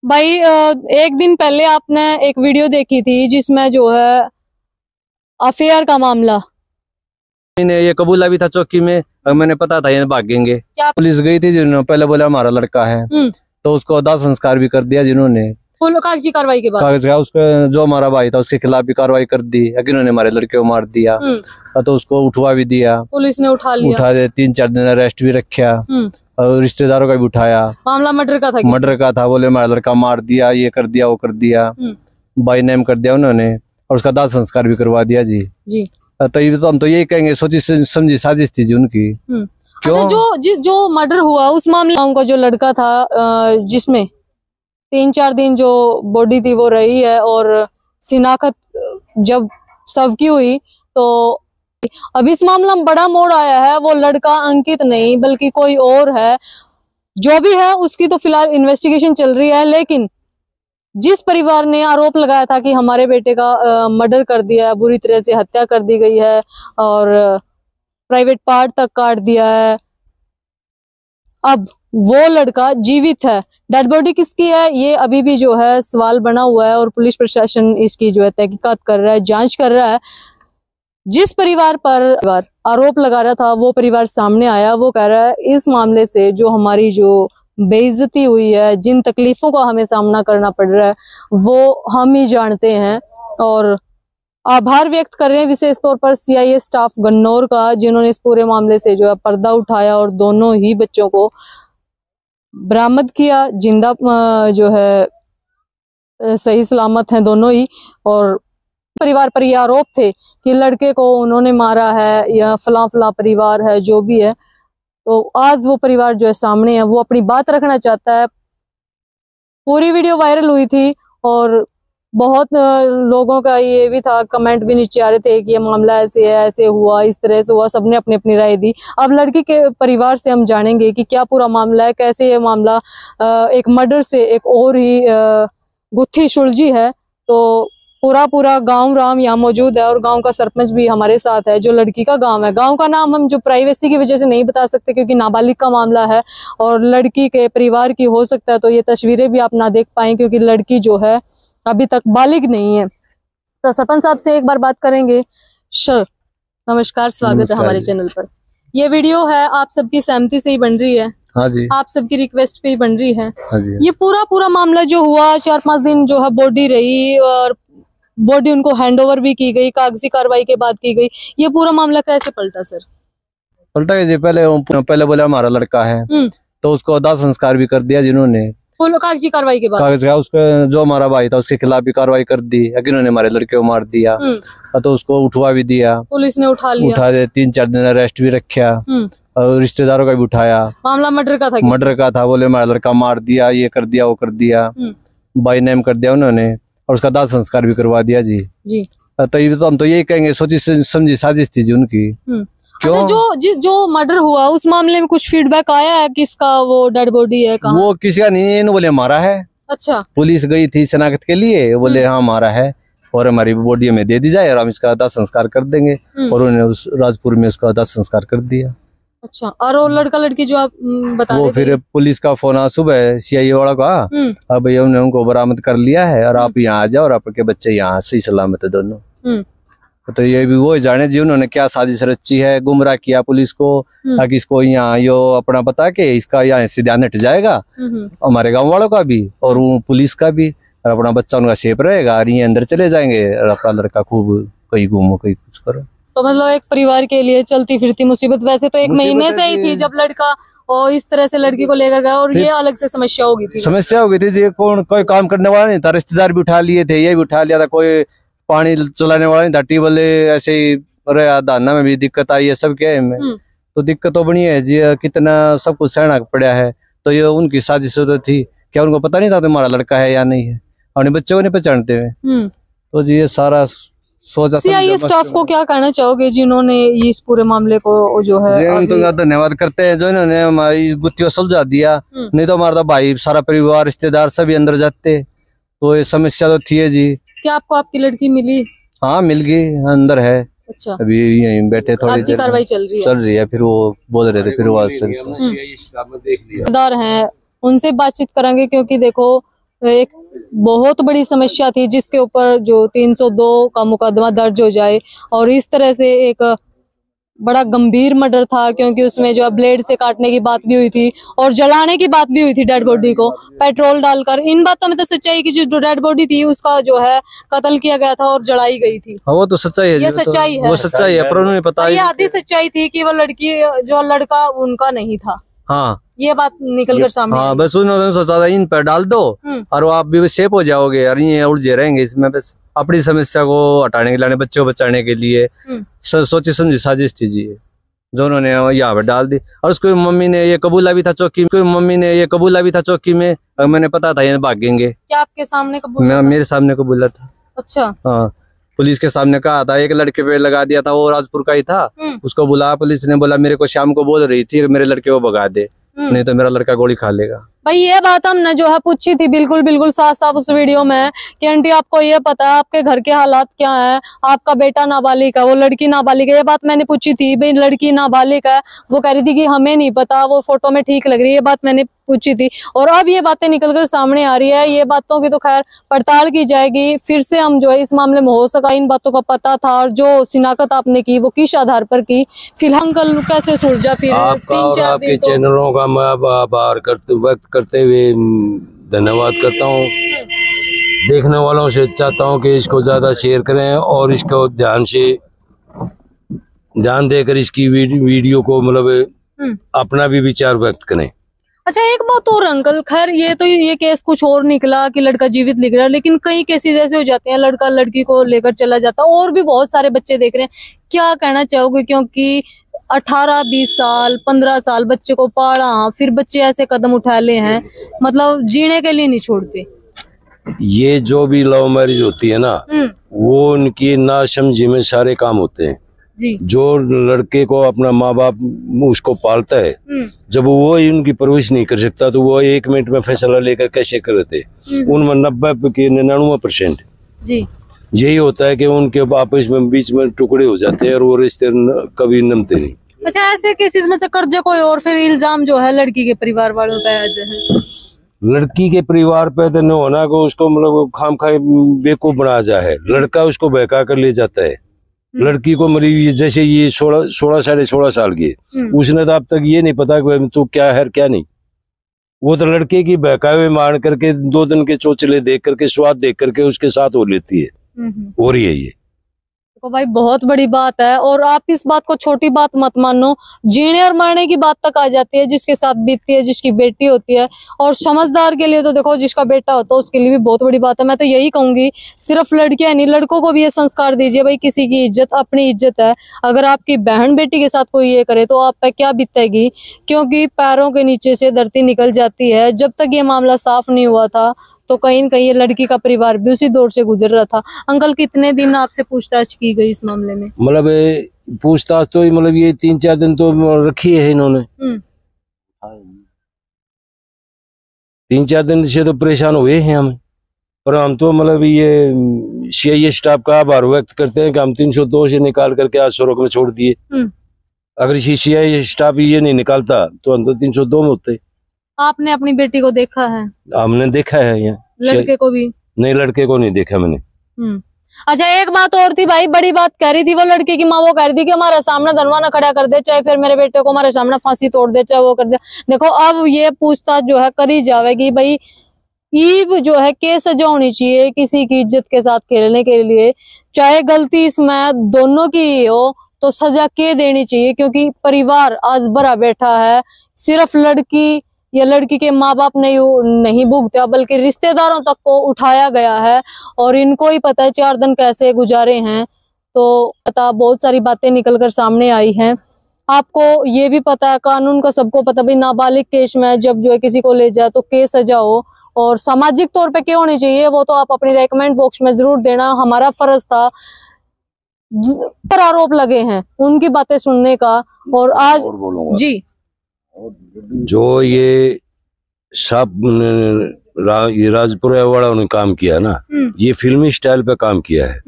भाई एक दिन पहले आपने एक वीडियो देखी थी जिसमें जो है अफेयर का मामला ने ये कबूला भी था चौकी में। और मैंने पता था ये भागेंगे। क्या पुलिस गई थी जिन्होंने पहले बोला हमारा लड़का है, तो उसको दाह संस्कार भी कर दिया जिन्होंने कागजी कार्रवाई के बाद कागज का। उसका जो हमारा भाई था उसके खिलाफ भी कार्रवाई कर दी, इन्होंने हमारे लड़के को मार दिया। तो उसको उठवा भी दिया, पुलिस ने उठा लिया, उठा दे 3-4 दिन अरेस्ट भी रखा और रिश्तेदारों का भी उठाया। मामला मर्डर का था। मर्डर का था, बोले हमारा लड़का मार दिया, ये कर दिया वो कर दिया, बाई नेम कर दिया उन्होंने, और उसका दाह संस्कार भी करवा दिया जी। तो ये तो हम तो यही कहेंगे, सोची समझी साजिश थी जी उनकी। अच्छा, जो मर्डर हुआ उस मामले का जो लड़का था जिसमें 3-4 दिन जो बॉडी थी वो रही है और शिनाख्त जब शव की हुई, तो अब इस मामला में बड़ा मोड़ आया है। वो लड़का अंकित नहीं बल्कि कोई और है। जो भी है उसकी तो फिलहाल इन्वेस्टिगेशन चल रही है, लेकिन जिस परिवार ने आरोप लगाया था कि हमारे बेटे का मर्डर कर दिया है, बुरी तरह से हत्या कर दी गई है और प्राइवेट पार्ट तक काट दिया है, अब वो लड़का जीवित है। डेड बॉडी किसकी है ये अभी भी जो है सवाल बना हुआ है और पुलिस प्रशासन इसकी जो है तहकीकात कर रहा है, जांच कर रहा है। जिस परिवार पर आरोप लगा रहा था वो परिवार सामने आया, वो कह रहा है इस मामले से जो हमारी जो बेइज्जती हुई है, जिन तकलीफों का हमें सामना करना पड़ रहा है, वो हम ही जानते हैं और आभार व्यक्त कर रहे हैं विशेष तौर पर सीआईए स्टाफ गन्नौर का, जिन्होंने इस पूरे मामले से जो है पर्दा उठाया और दोनों ही बच्चों को बरामद किया। जिंदा जो है सही सलामत हैं दोनों ही। और परिवार पर ये आरोप थे कि लड़के को उन्होंने मारा है या फला फला परिवार है, जो भी है, तो आज वो परिवार जो है सामने है, वो अपनी बात रखना चाहता है। पूरी वीडियो वायरल हुई थी और बहुत लोगों का ये भी था, कमेंट भी नीचे आ रहे थे कि ये मामला ऐसे है, ऐसे हुआ, इस तरह से हुआ, सबने अपनी अपनी राय दी। अब लड़की के परिवार से हम जानेंगे कि क्या पूरा मामला है, कैसे ये मामला एक मर्डर से एक और ही गुत्थी सुलझी है। तो पूरा गांव राम यहाँ मौजूद है और गांव का सरपंच भी हमारे साथ है, जो लड़की का गांव है। गांव का नाम हम जो प्राइवेसी की वजह से नहीं बता सकते क्योंकि नाबालिग का मामला है और लड़की के परिवार की हो सकता है तो ये तस्वीरें भी आप ना देख पाएं क्योंकि लड़की जो है अभी तक बालिग नहीं है। तो सरपंच साहब से एक बार बात करेंगे। सर नमस्कार, स्वागत है हमारे चैनल पर। ये वीडियो है आप सबकी सहमति से ही बन रही है? हाँ जी, आप सबकी रिक्वेस्ट पे ही बन रही है? हाँ जी। ये पूरा मामला जो हुआ, 4-5 दिन जो है बॉडी रही और बॉडी उनको हैंडओवर भी की गई, कागजी कार्रवाई के बाद की गई, ये पूरा मामला कैसे पलटा सर? पलटा जी, पहले बोला हमारा लड़का है, तो उसको दाह संस्कार भी कर दिया जिन्होंने कागजी कार्रवाई के बाद। कागज का। उसका जो हमारा भाई था उसके खिलाफ भी कार्रवाई कर दी, इन्होंने हमारे लड़के को मार दिया। तो उसको उठवा भी दिया, पुलिस ने उठा लिया, उठा दे 3-4 दिन अरेस्ट भी रखा और रिश्तेदारों का भी उठाया। मामला मर्डर का था। मर्डर का था, बोले हमारा लड़का मार दिया, ये कर दिया वो कर दिया, बाई नेम कर दिया उन्होंने, और उसका दाह संस्कार भी करवा दिया जी। तो ये तो हम तो यही कहेंगे, सोची समझी साजिश थी जी उनकी। अच्छा, जो मर्डर हुआ उस मामले में कुछ फीडबैक आया है किसका वो डेड बॉडी है, कहाँ? वो किसी का नहीं, इन्होंने बोले हमारा है। अच्छा, पुलिस गई थी शनाख्त के लिए, बोले हाँ हमारा है और हमारी बॉडी हमें दे दी जाए और हम इसका दाह संस्कार कर देंगे, और उन्होंने उस राजपुर में उसका दाह संस्कार कर दिया। अच्छा, और वो लड़का लड़की जो आप बता रहे थे, फिर पुलिस का फोन आया सुबह सीआईए वाला का, अब भैया उन्होंने उनको बरामद कर लिया है और आप यहाँ आ जाओ और आपके बच्चे यहाँ सही सलामत है दोनों। तो ये भी वो जाने जी उन्होंने क्या साजिश रची है, गुमराह किया पुलिस को ताकि इसको यहाँ यो अपना बता के इसका यहाँ से ध्यान हट जाएगा, हमारे गांव वालों का भी और पुलिस का भी, और अपना बच्चा उनका सेफ रहेगा और ये अंदर चले जाएंगे और अपना लड़का खूब कहीं घूमो कहीं कुछ करो। तो मतलब एक परिवार के लिए चलती फिरती मुसीबत वैसे तो 1 महीने से ही थी जब लड़का और इस तरह से लड़की को लेकर गया, और ये अलग से समस्या हो गई थी जी। कोई काम करने वाला नहीं था, रिश्तेदार भी उठा लिए थे, ये भी उठा लिया था, कोई पानी चलाने वाला नहीं था, ट्यूबवेल ऐसे ही दाना में भी दिक्कत आई है सब क्या है में। तो दिक्कत तो बनी है जी, कितना सब कुछ सहना पड़ा है। तो ये उनकी साजिश तो थी, क्या उनको पता नहीं था तुम्हारा लड़का है या नहीं है, अपने बच्चों को नहीं पहचानते हुए। तो जी ये सारा सोचा। सीआईए स्टाफ को क्या कहना चाहोगे जिन्होंने इस पूरे मामले को जो है? तो धन्यवाद करते हैं जो इन्होंने हमारी गुत्थियों सुलझा दिया, नहीं तो हमारा भाई सारा परिवार रिश्तेदार सभी अंदर जाते, तो ये समस्या तो थी है जी। क्या आपको आपकी लड़की मिली? हाँ मिल गई, अंदर है। अच्छा, अभी यहीं बैठे, थोड़ी देर कार्रवाई चल रही है। फिर वो बोल रहे थे, फिर वो हैं उनसे बातचीत करेंगे क्योंकि देखो एक बहुत बड़ी समस्या थी, जिसके ऊपर जो 302 का मुकदमा दर्ज हो जाए। और इस तरह से एक बड़ा गंभीर मर्डर था, क्योंकि उसमें जो ब्लेड से काटने की बात भी हुई थी और जलाने की बात भी हुई थी, डेड बॉडी को पेट्रोल डालकर। इन बातों में तो सच्चाई की जो डेड बॉडी थी उसका जो है कत्ल किया गया था और जलाई गई थी। वो तो सच्चाई है, ये सच्चाई है, वो सच्चाई है, पर उन्हें पता ये आधी सच्चाई थी कि वो लड़की जो लड़का उनका नहीं था। हाँ, ये बात निकल कर सामने। हाँ, बस उन्होंने सोचा था इन पर डाल दो और वो आप भी सेफ हो जाओगे, और ये उलझे रहेंगे इसमें। बस अपनी समस्या को हटाने के लिए, बच्चों को बचाने के लिए सोची समझी साजिश थी जी, जो उन्होंने यहाँ पर डाल दी। और उसको मम्मी ने ये कबूला भी था चौकी में, और मैंने पता था ये भागेंगे। क्या आपके सामने कबूला था? मेरे सामने कबूला था। अच्छा। हाँ, पुलिस के सामने कहा था, एक लड़के पे लगा दिया था, वो राजपुर का ही था। उसको बुलाया, पुलिस ने बोला मेरे को शाम को बोल रही थी मेरे लड़के को भगा दे, नहीं तो मेरा लड़का गोली खा लेगा। भाई ये बात हमने जो है पूछी थी बिल्कुल साफ साफ उस वीडियो में कि आंटी आपको ये पता है आपके घर के हालात क्या हैं, आपका बेटा नाबालिग है, वो लड़की नाबालिग है। ये बात मैंने पूछी थी, भाई लड़की नाबालिग है। वो कह रही थी कि हमें नहीं पता, वो फोटो में ठीक लग रही है। ये बात मैंने पूछी थी और अब ये बातें निकलकर सामने आ रही है। ये बातों की तो खैर पड़ताल की जाएगी, फिर से हम जो है इस मामले में हो सका इन बातों का पता था और जो शिनाख्त आपने की वो किस आधार पर की, फिलहाल कल कैसे सुलझा। फिर आपका और आपके चैनलों का मैं आभार व्यक्त करते हुए धन्यवाद करता हूँ। देखने वालों से चाहता हूँ कि इसको ज्यादा शेयर करें और इसको ध्यान देकर इसकी वीडियो को मतलब अपना भी विचार व्यक्त करें। अच्छा एक बात और अंकल, खैर ये केस कुछ और निकला कि लड़का जीवित लिख रहा है, लेकिन कई केसेस ऐसे हो जाते हैं लड़का लड़की को लेकर चला जाता है और भी बहुत सारे बच्चे देख रहे हैं। क्या कहना चाहोगे, क्योंकि 18-20 साल 15 साल बच्चे को पाला, फिर बच्चे ऐसे कदम उठा ले हैं, मतलब जीने के लिए नहीं छोड़ते। ये जो भी लव मैरिज होती है ना, वो उनकी ना समझी में सारे काम होते हैं जी। जो लड़के को अपना माँ बाप उसको पालता है, जब वो ही उनकी परवरिश नहीं कर सकता तो वो 1 मिनट में फैसला लेकर कैसे करते। उनमें 99% जी यही होता है कि उनके आपस में बीच में टुकड़े हो जाते हैं और वो रिश्ते कभी नमते नहीं। अच्छा ऐसे केसेस में से कर्जे कोई और फिर इल्जाम जो है लड़की के परिवार वालों का है, लड़की के परिवार पे तो न होना को उसको मतलब खाम खाए बेवकूफ बनाया जाए, लड़का उसको बहका कर ले जाता है। लड़की को मतलब जैसे ये 16 साल की है, उसने तो अब तक ये नहीं पता कि तू क्या है क्या नहीं। वो तो लड़के की बहकावे मार करके 2 दिन के चोचले देख करके स्वाद देख करके उसके साथ हो लेती है। हो रही है ये तो भाई बहुत बड़ी बात है। और आप इस बात को छोटी बात मत मानो, जीने और मरने की बात तक आ जाती है जिसके साथ बीतती है, जिसकी बेटी होती है। और समझदार के लिए तो देखो जिसका बेटा होता है उसके लिए भी बहुत बड़ी बात है। मैं तो यही कहूंगी सिर्फ लड़कियां नहीं लड़कों को भी ये संस्कार दीजिए, भाई किसी की इज्जत अपनी इज्जत है। अगर आपकी बहन बेटी के साथ कोई ये करे तो आप पे क्या बीतेगी, क्योंकि पैरों के नीचे से धरती निकल जाती है। जब तक ये मामला साफ नहीं हुआ था तो कहीं न कहीं ये लड़की का परिवार भी उसी दौर से गुजर रहा था। अंकल कितने दिन आपसे पूछताछ की गई इस मामले में? मतलब पूछताछ तो मतलब ये 3-4 दिन तो रखी है इन्होंने। 3-4 दिन से तो परेशान हुए हैं हम, पर हम तो मतलब ये सीआईए स्टाफ का आभार व्यक्त करते हैं कि हम 302 से निकाल करके आज सुरख में छोड़ दिए। अगर सीआईए स्टाफ ये नहीं निकालता तो हम तो 302 में होते। आपने अपनी बेटी को देखा है? हमने देखा है यहाँ। लड़के को भी? नहीं, लड़के को नहीं देखा मैंने। अच्छा एक बात और थी भाई, बड़ी बात कह रही थी वो लड़की की माँ, वो कह रही थी कि हमारे सामने धनवाना खड़ा कर दे, चाहे फिर मेरे बेटे को हमारे सामने फांसी तोड़ दे, चाहे वो कर दे। देखो अब ये पूछताछ जो है करी जाएगी भाई। ईब जो है केस सजा होनी चाहिए किसी की इज्जत के साथ खेलने के लिए, चाहे गलती इसमें दोनों की हो तो सजा के देनी चाहिए, क्योंकि परिवार आज भरा बैठा है। सिर्फ लड़की या लड़की के माँ बाप नहीं भुगता बल्कि रिश्तेदारों तक को उठाया गया है और इनको ही पता है 4 दिन कैसे गुजारे हैं। तो पता बहुत सारी बातें निकलकर सामने आई हैं। आपको ये भी पता है, कानून का सबको पता, भाई नाबालिग केस में जब जो है किसी को ले जाए तो केस सजा हो और सामाजिक तौर पे क्या होनी चाहिए वो तो आप अपनी रेकमेंड बॉक्स में जरूर देना। हमारा फर्ज था, पर आरोप लगे हैं उनकी बातें सुनने का। और आज जी जो ये राजपुरा वालों ने काम किया ना, ये फिल्मी स्टाइल पे काम किया है।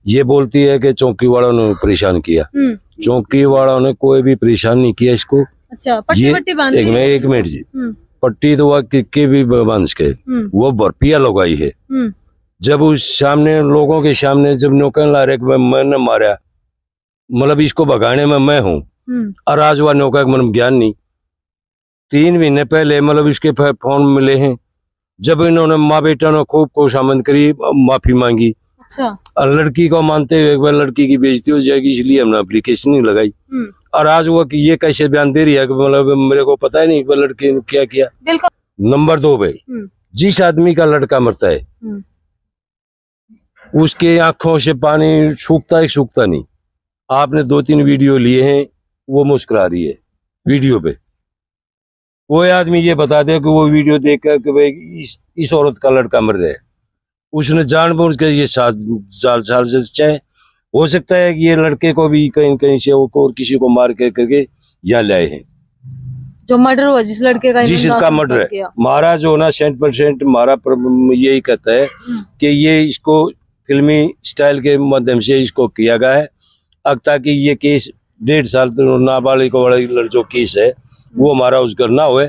ये बोलती है कि चौकी वालों ने परेशान किया, चौकी वालों ने कोई भी परेशान नहीं किया इसको। अच्छा, पट्टी बांधी है? एक मिनट जी, पट्टी तो वह के भी वंश के वो बर्फिया लगाई है। जब उस सामने लोगों के सामने जब नौकर ला रहे मैंने मारा, मतलब इसको भगाने में मैं हूँ, और आज वह नौका का मतलब ज्ञान नहीं। 3 महीने पहले मतलब इसके फोन मिले हैं, जब इन्होंने माँ बेटा ने खूब खुशामद करी, माफी मांगी। अच्छा। और लड़की को मानते हुए एक बार लड़की की बेइज्जती हो जाएगी इसलिए हमने एप्लीकेशन नहीं लगाई। और आज वो ये कैसे बयान दे रही है कि मतलब मेरे को पता ही नहीं कि लड़की ने क्या किया। नंबर 2 पे जिस आदमी का लड़का मरता है उसके आंखों से पानी सूखता है सूखता नहीं। आपने 2-3 वीडियो लिए हैं, वो मुस्कुरा रही है वीडियो पे। वो आदमी ये बता दे कि वो वीडियो देखकर कि भाई इस औरत का लड़का मर रहा है, उसने जानबूझ कर ये साल से चाहे हो सकता है कि ये लड़के को भी कहीं कहीं से और किसी को मार के करके यहाँ लाए हैं। जो मर्डर हुआ जिस लड़के का, जिसका मर्डर है मारा जो ना 100% मारा यही कहता है कि ये इसको फिल्मी स्टाइल के माध्यम से इसको किया गया है, अब ताकि ये केस 1.5 साल नाबालिग वाला जो केस है वो हमारा उस घर ना हुए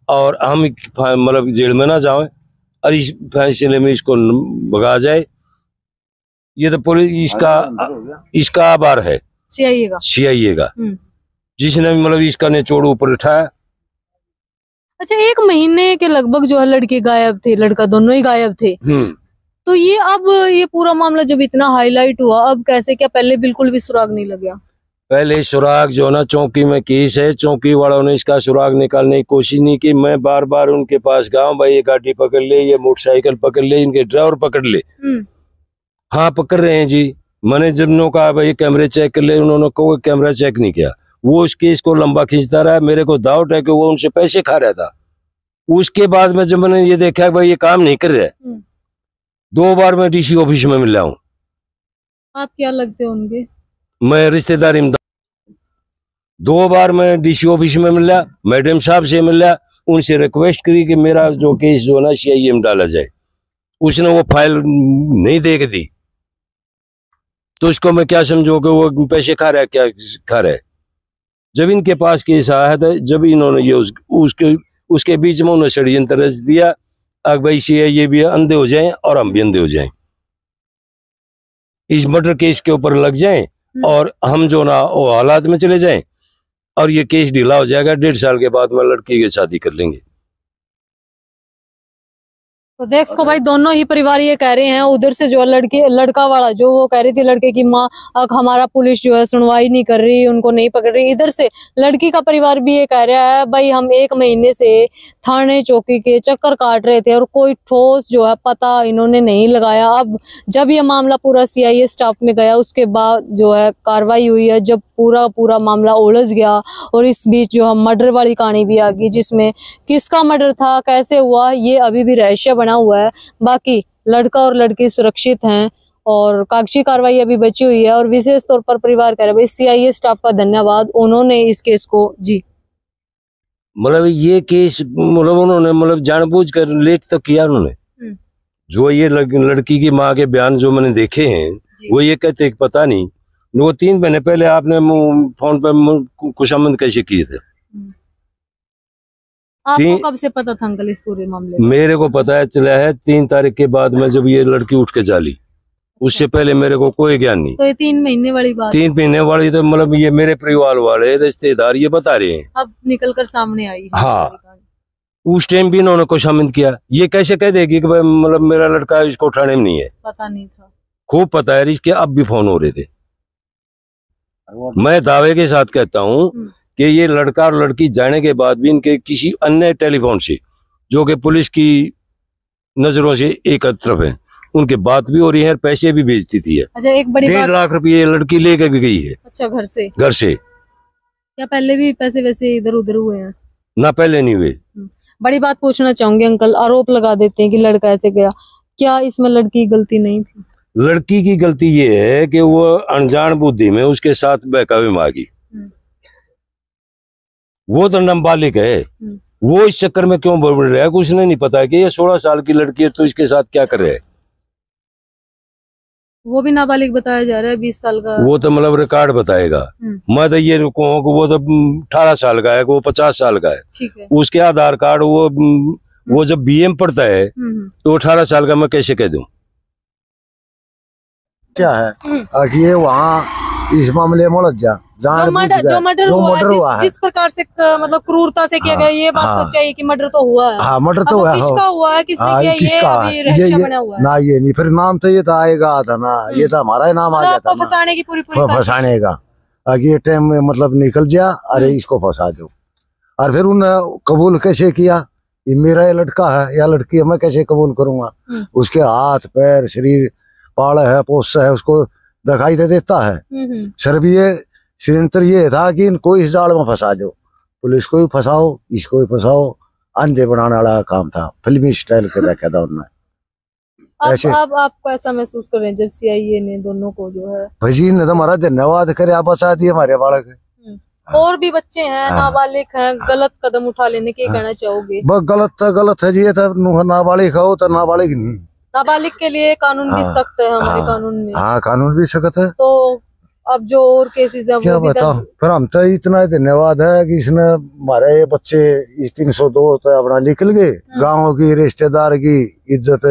और हम मतलब जेल में ना जाए और इस फैसले में इसको भगा जाए। ये तो पुलिस इसका आभार है सीआईए का जिसने मतलब इसका निचोड़ ऊपर उठाया। अच्छा, 1 महीने के लगभग जो है लड़के गायब थे, लड़का दोनों ही गायब थे। तो ये अब ये पूरा मामला जब इतना हाईलाइट हुआ, अब कैसे, क्या पहले बिल्कुल भी सुराग नहीं लगा? पहले सुराग जो ना चौकी में केस है, चौकी वालों ने इसका सुराग निकालने की कोशिश नहीं की। मैं बार बार उनके पास गया, भाई ये गाड़ी पकड़ ले, ये मोटरसाइकिल पकड़ ले, इनके ड्राइवर पकड़ ले। हाँ पकड़ रहे हैं जी। मैंने जब नो कहा भाई कैमरे चेक कर ले, उन्होंने कोई कैमरा चेक नहीं किया। वो उस केस को लंबा खींचता रहा। मेरे को डाउट है कि वो उनसे पैसे खा रहा था। उसके बाद में जब मैंने ये देखा भाई ये काम नहीं कर रहा, 2 बार मैं डीसी ऑफिस में मिला हूँ। आप क्या लगते हो उनके? मैं रिश्तेदारी में 2 बार मैं डीसी ऑफिस में मिला, मैडम साहब से मिला, उनसे रिक्वेस्ट करी कि मेरा जो केस जो ना सीआईए में डाला जाए। उसने वो फाइल नहीं दे के दी, तो इसको मैं क्या समझो कि वो पैसे खा रहा है, क्या खा रहा है। जब इनके पास केस आया था, जब इन्होंने ये उसके बीच में उन्होंने षड्यंत्र रच दिया, अब भाई सीआईए भी अंधे हो जाएं और हम भी अंधे हो जाएं, इस मर्डर केस के ऊपर लग जाएं और हम जो ना वो हालात में चले जाएं और ये केस ढीला हो जाएगा। 1.5 साल के बाद में लड़की की शादी कर लेंगे। तो देख को भाई, दोनों ही परिवार ये कह रहे हैं, उधर से जो लड़का वाला जो वो कह रही थी लड़के की माँ, हमारा पुलिस जो है सुनवाई नहीं कर रही, उनको नहीं पकड़ रही। इधर से लड़की का परिवार भी ये कह रहा है भाई हम 1 महीने से थाने चौकी के चक्कर काट रहे थे और कोई ठोस जो है पता इन्होंने नहीं लगाया। अब जब ये मामला पूरा सीआईए स्टाफ में गया, उसके बाद जो है कार्रवाई हुई है, जब पूरा मामला उलझ गया और इस बीच जो है मर्डर वाली कहानी भी आ गई, जिसमें किसका मर्डर था, कैसे हुआ, ये अभी भी रहस्य बना हुआ है। बाकी लड़का और लड़की सुरक्षित हैं और कागजी कार्रवाई अभी बची हुई है। और विशेष तौर पर परिवार कह रहा है सीआईए स्टाफ का धन्यवाद, उन्होंने इस केस को जी मतलब ये केस मतलब उन्होंने मतलब जानबूझ कर लेट तो किया उन्होंने। जो ये लड़की की माँ के बयान जो मैंने देखे हैं वो ये कहते पता नहीं, वो 3 महीने पहले आपने फोन पर खुशामद कैसे किए थे? आपको कब से पता था अंकल इस पूरे मामले में? मेरे को पता है चला है 3 तारीख के बाद में जब ये लड़की उठ के जाली, उससे पहले मेरे को कोई ज्ञान नहीं। तो ये 3 महीने वाली बात? 3 महीने वाली तो मतलब ये मेरे परिवार वाले रिश्तेदार ये बता रहे हैं, अब निकल कर सामने आई है। हाँ, उस टाइम भी इन्होंने खुशामद किया। ये कैसे कह देगी कि भाई मतलब मेरा लड़का इसको उठाने में नहीं है? पता नहीं था। खूब पता है, इसके अब भी फोन हो रहे थे। मैं दावे के साथ कहता हूँ कि ये लड़का और लड़की जाने के बाद भी इनके किसी अन्य टेलीफोन से जो कि पुलिस की नजरों से एक तरफ है, उनके बात भी हो रही है, पैसे भी भेजती थी। अच्छा, एक बड़ी 1.5 लाख रुपये लड़की लेकर भी गई है। अच्छा, घर से? घर से। क्या पहले भी पैसे वैसे इधर उधर हुए हैं? ना, पहले नहीं हुए। बड़ी बात पूछना चाहूंगी अंकल, आरोप लगा देते हैं कि लड़का ऐसे गया, क्या इसमें लड़की की गलती नहीं थी? लड़की की गलती ये है कि वो अनजान बुद्धि में उसके साथ बहकावे मांगी। वो तो नाबालिग है, वो इस चक्कर में क्यों बढ़ रहा है कुछ नहीं पता है कि ये 16 साल की लड़की है तो इसके साथ क्या कर रहे हैं। वो भी नाबालिग बताया जा रहा है, 20 साल का। वो तो मतलब रिकॉर्ड बताएगा। मैं तो ये कहूँ कि वो तो 18 साल का है, वो 50 साल का है। ठीक है। उसके आधार कार्ड वो जब बीए में पढ़ता है तो 18 साल का मैं कैसे कह दूं? क्या है कि ये वहाँ इस मामले में उलझ जा जो मर्डर हुआ है, जिस प्रकार से मतलब क्रूरता से किया गया, ये बात सच्चाई है कि मर्डर तो हुआ है। हाँ, मर्डर तो किसका हुआ है, किसने किया, ये अभी रहस्य बना हुआ है ना। ये नहीं, फिर नाम तो ये तो आएगा था ना, ये तो हमारा ही नाम आ जाता है। फंसाने की पूरी फंसाने का ये टाइम में मतलब निकल जा, अरे इसको फंसा दो। और फिर उन कबूल कैसे किया, ये मेरा ये लड़का है या लड़की है, मैं कैसे कबूल करूंगा? उसके हाथ पैर शरीर पाड़ है, पोस है, उसको दिखाई दे देता है। सिर्फ ये षड्यंत्र ये था कि इनको इस जाल में फंसा दो, पुलिस को भी फंसाओ, इसको भी फंसाओ, अंधे बनाने वाला काम था, फिल्मी स्टाइल के रखा था उन्होंने। आप ऐसा महसूस कर रहे हैं जब सीआईए ने दोनों को जो है भाजी ने तो हमारा धन्यवाद करे, आप बचा दिए हमारे बालक। और भी बच्चे हैं, नाबालिग हैं, गलत कदम उठा लेने के कहना चाहोगे? गलत है जी, ये तो नाबालिग हो तो नाबालिग नहीं। नाबालिग के लिए कानून भी सख्त है हमारे कानून में। हाँ, कानून भी सख्त है। तो अब जो और केसेस है क्या बताओ, पर हम तो इतना धन्यवाद है कि इसने हमारे ये बच्चे इस 302 तो अपना निकल गए, गाँव की रिश्तेदार की इज्जत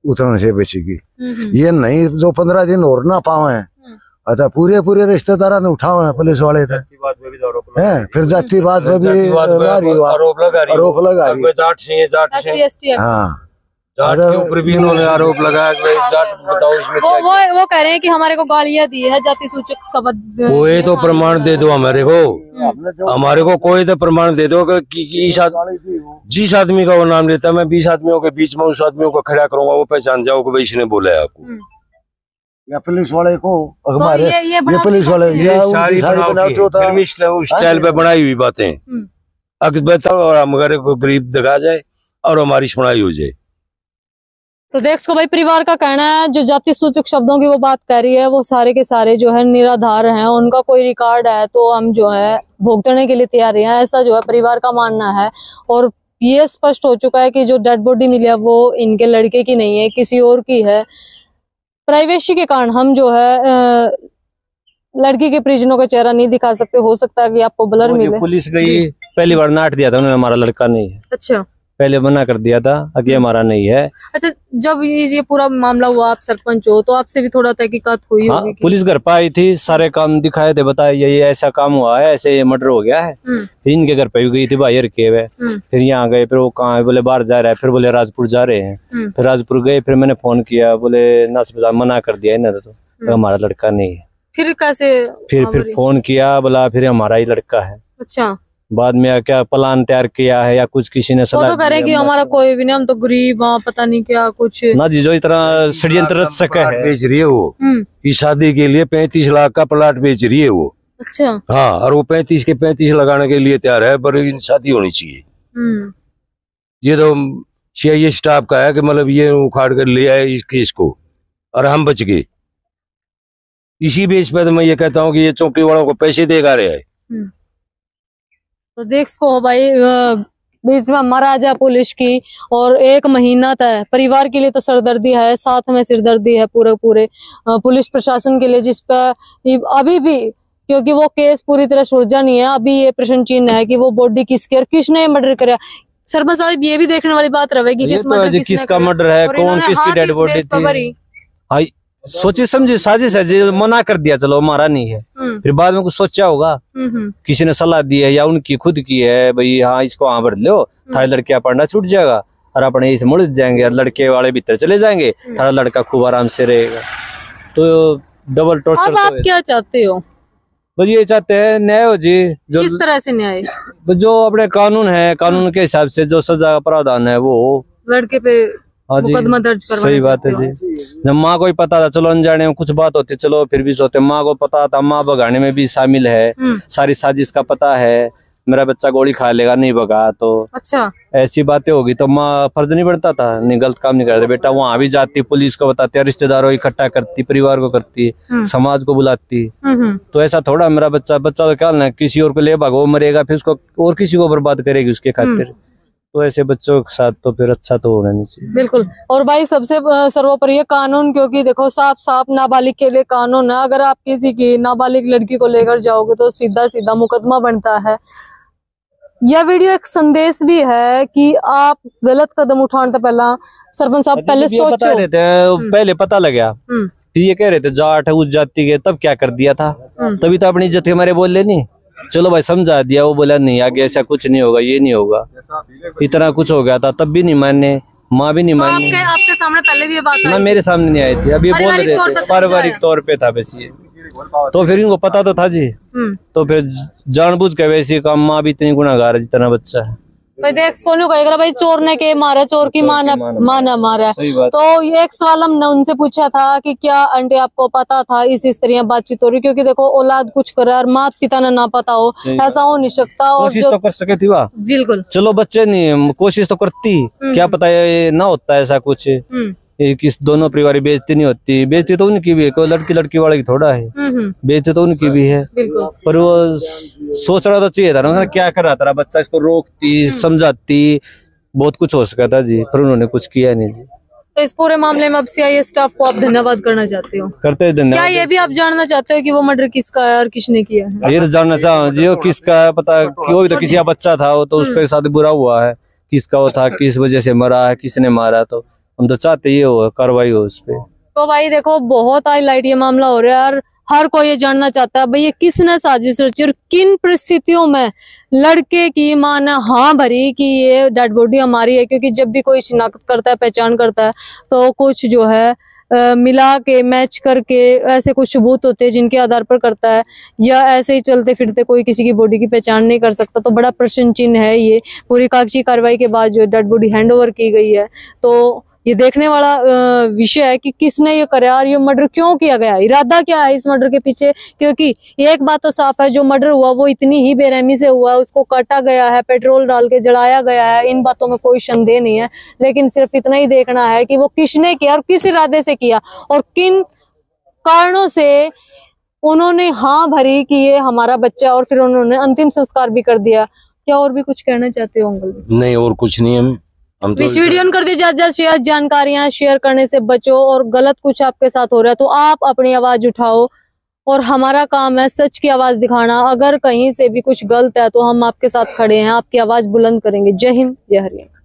उतरने से बचेगी। ये नहीं जो 15 दिन और ना पावे, अतः पूरे रिश्तेदार ने उठावे हैं पुलिस वाले थे, फिर जातिवाद पे भी आरोप लगा रही। हाँ, जाट के ऊपर भी इन्होंने आरोप लगाया कि जाट बताओ इसमें क्या। वो कह रहे हैं कि हमारे को गालियां दी है, जाति सूचक शब्द। कोई तो प्रमाण दे दो हमारे को कोई तो प्रमाण दे दो कि जिस आदमी का वो नाम लेता है, मैं 20 आदमियों के बीच में उस आदमियों को खड़ा करूंगा, वो पहचान जाओ कि भाई इसने बोला है आपको। या पुलिस वाले को हमारे ये पुलिस वाले फिल्मी स्टाइल पे बनाई हुई बातें अगर बताओ, और हमारे को गरीब दिखा जाए और हमारी सुनाई हो जाए। तो देखो भाई, परिवार का कहना है जो जाति सूचक शब्दों की वो बात कर रही है, वो सारे के सारे जो है निराधार हैं, उनका कोई रिकॉर्ड है तो हम जो है भुगतने के लिए तैयार हैं, ऐसा जो है परिवार का मानना है। और ये स्पष्ट हो चुका है कि जो डेड बॉडी मिली है वो इनके लड़के की नहीं है, किसी और की है। प्राइवेसी के कारण हम जो है लड़की के परिजनों का चेहरा नहीं दिखा सकते, हो सकता है कि आपको ब्लर मिले। पुलिस गई, पहली बार नाट दिया था उन्होंने, हमारा लड़का नहीं है। अच्छा, पहले मना कर दिया था कि हमारा नहीं है। अच्छा, जब ये पूरा मामला हुआ, आप सरपंच हो तो आपसे भी थोड़ा तहकीकात हुई होगी? पुलिस घर पे आई थी, सारे काम दिखाए थे, बताए ये ऐसा काम हुआ है, ऐसे ये मर्डर हो गया है। इनके घर पे भी गई थी बाहर के हुए, फिर यहाँ गए, फिर वो कहाँ है, बोले बाहर जा रहा है, फिर बोले राजपुर जा रहे हैं। फिर राजपुर गए, फिर मैंने फोन किया, बोले मना कर दिया इन्होंने तो हमारा लड़का नहीं है। फिर कैसे? फिर फोन किया, बोला फिर हमारा ही लड़का है। अच्छा, बाद में क्या प्लान तैयार किया है या कुछ किसी ने सलाह? वो तो कह रहे हैं कि हमारा कोई भी नहीं, हम तो गरीब, पता नहीं क्या कुछ ना जी, जो इतना षड्यंत्र रच सके है। बेच रही है वो, इस शादी के लिए 35 लाख का प्लाट बेच रही है वो। अच्छा, हाँ, और वो 35 के 35 लगाने के लिए तैयार है, पर शादी होनी चाहिए। ये तो सीआईए स्टाफ का है कि मतलब ये उखाड़ कर ले आए इस केस को और हम बच गए। इसी बेस पे तो मैं ये कहता हूँ कि ये चौकी वालों को पैसे देगा रहे है। तो देख सको भाई, बीच में महाराजा पुलिस की और 1 महीना तक परिवार के लिए तो सरदर्दी है, साथ में सिरदर्दी है पूरे पुलिस प्रशासन के लिए, जिस पर अभी भी, क्योंकि वो केस पूरी तरह सुलझा नहीं है, अभी ये प्रश्न चिन्ह है कि वो बॉडी किसकी और किसने मर्डर कराया। सरपंच साहब, ये भी देखने वाली बात रहेगी किसका मर्डर है, कौन किसकी डेड बॉडी थी। सोची समझी साजिश है जी, मना कर दिया चलो हमारा नहीं है, फिर बाद में कुछ सोचा होगा, किसी ने सलाह दी है या उनकी खुद की है, भाई हाँ इसको वहां भर लो, थारा लड़का पढ़ना छूट जाएगा और अपने इसे मुड़ जाएंगे, लड़के वाले भीतर चले जाएंगे, थारा लड़का खूब आराम से रहेगा। तो डबल टॉर्चर। अब आप क्या चाहते हो? बस ये चाहते हैं न्याय हो जी। जो किस तरह से न्याय? जो अपने कानून है, कानून के हिसाब से जो सजा का प्रावधान है वो लड़के पे मुकदमा दर्ज करवाना। सही बात है जी। जब माँ को ही पता था, चलो अनजाने में कुछ बात होती, चलो फिर भी सोते, माँ को पता था, माँ भगाने में भी शामिल है, सारी साजिश का पता है, मेरा बच्चा गोली खा लेगा नहीं भगा तो। अच्छा, ऐसी बातें होगी तो माँ फर्ज नहीं पड़ता था, नहीं गलत काम नहीं करते बेटा, वहाँ भी जाती, पुलिस को बताती, रिश्तेदारों को इकट्ठा करती, परिवार को करती, समाज को बुलाती। तो ऐसा थोड़ा मेरा बच्चा तो क्या ना किसी और को ले भागो, मरेगा, फिर उसको और किसी को बर्बाद करेगी उसके खातिर। तो ऐसे बच्चों के साथ तो फिर अच्छा तो होना नहीं चाहिए। बिल्कुल। और भाई सबसे सर्वोपरि है कानून, क्योंकि देखो साफ साफ नाबालिग के लिए कानून है। अगर आप किसी की नाबालिग लड़की को लेकर जाओगे तो सीधा सीधा मुकदमा बनता है। यह वीडियो एक संदेश भी है कि आप गलत कदम उठाने से पहला सरपंच साहब पहले सोचो। बता रहे थे, पहले पता लगा, फिर ये कह रहे थे जाट है उस जाति के, तब क्या कर दिया था, तभी तो अपनी इज्जत हमारे बोल लेनी। चलो भाई समझा दिया, वो बोला नहीं आगे ऐसा कुछ नहीं होगा, ये नहीं होगा, इतना कुछ हो गया था, तब भी नहीं माने, माँ भी नहीं मानी। आपके सामने पहले भी ये बात आई? मेरे सामने नहीं आई थी, अब ये बोल रहे थे पारिवारिक तौर पे था वैसे ये, तो फिर इनको पता तो था जी, तो फिर जानबूझ के वैसे काम, माँ भी इतनी गुनाहगार है जितना बच्चा है। भाई देख कौन कहेगा भाई चोर ने के मारा, चोर की माँ ने मारा। तो ये एक सवाल हमने उनसे पूछा था कि क्या आंटी आपको पता था इस तरह बातचीत हो रही, क्योंकि देखो औलाद कुछ करे और माता पिता ने ना पता हो, ऐसा हो नहीं सकता। और कोशिश तो कर सके थी वाह, बिल्कुल। चलो बच्चे नहीं कोशिश तो करती, क्या पता ये ना होता ऐसा कुछ, किस दोनों परिवार बेइज्जती नहीं होती। बेइज्जती तो उनकी भी है, कोई लड़की वाले की थोड़ा है, बेइज्जती तो उनकी भी है। पर वो सोचना तो चाहिए था ना, क्या कर रहा था बच्चा, इसको रोकती समझाती, बहुत कुछ हो सका था जी, पर उन्होंने कुछ किया नहीं जी। तो इस पूरे मामले में अब सीआईए स्टाफ को आप धन्यवाद करना चाहते हो? करते हैं धन्यवाद। क्या ये भी आप जानना चाहते हो कि वो मर्डर किसका है और किसने किया है? ये तो जानना चाहूँ जी, वो किसका है पता, कोई तो किसी का बच्चा था, वो तो उसके साथ बुरा हुआ है, किसका वो था, किस वजह से मरा है, किसने मारा, तो हम तो चाहते ये हो कार्रवाई हो उस पे। तो भाई देखो बहुत हाईलाइट ये मामला हो रहा है और हर कोई ये जानना चाहता है भाई ये किसने साजिश रची और किन परिस्थितियों में लड़के की मां ने हाँ भरी कि ये डेड बॉडी हमारी है। क्योंकि जब भी कोई शिनाख्त करता है, पहचान करता है, तो कुछ जो है मिला के मैच करके ऐसे कुछ सबूत होते हैं जिनके आधार पर करता है, या ऐसे ही चलते फिरते कोई किसी की बॉडी की पहचान नहीं कर सकता। तो बड़ा प्रश्न चिन्ह है ये। पूरी कागजी कार्रवाई के बाद जो डेड बॉडी हैंडओवर की गई है, तो ये देखने वाला विषय है कि किसने ये करा और ये मर्डर क्यों किया गया, इरादा क्या है इस मर्डर के पीछे। क्योंकि एक बात तो साफ है, जो मर्डर हुआ वो इतनी ही बेरहमी से हुआ, उसको काटा गया है, पेट्रोल डाल के जलाया गया है, इन बातों में कोई संदेह नहीं है। लेकिन सिर्फ इतना ही देखना है कि वो किसने किया और किस इरादे से किया और किन कारणों से उन्होंने हाँ भरी कि ये हमारा बच्चा, और फिर उन्होंने अंतिम संस्कार भी कर दिया। क्या और भी कुछ कहना चाहते हो अंकल? नहीं और कुछ नहीं, हम तो इस वीडियो कर दीजिए ज्यादा शेयर, जानकारियां शेयर करने से बचो, और गलत कुछ आपके साथ हो रहा है तो आप अपनी आवाज उठाओ, और हमारा काम है सच की आवाज दिखाना। अगर कहीं से भी कुछ गलत है तो हम आपके साथ खड़े हैं, आपकी आवाज बुलंद करेंगे। जय हिंद, जय हरियाणा।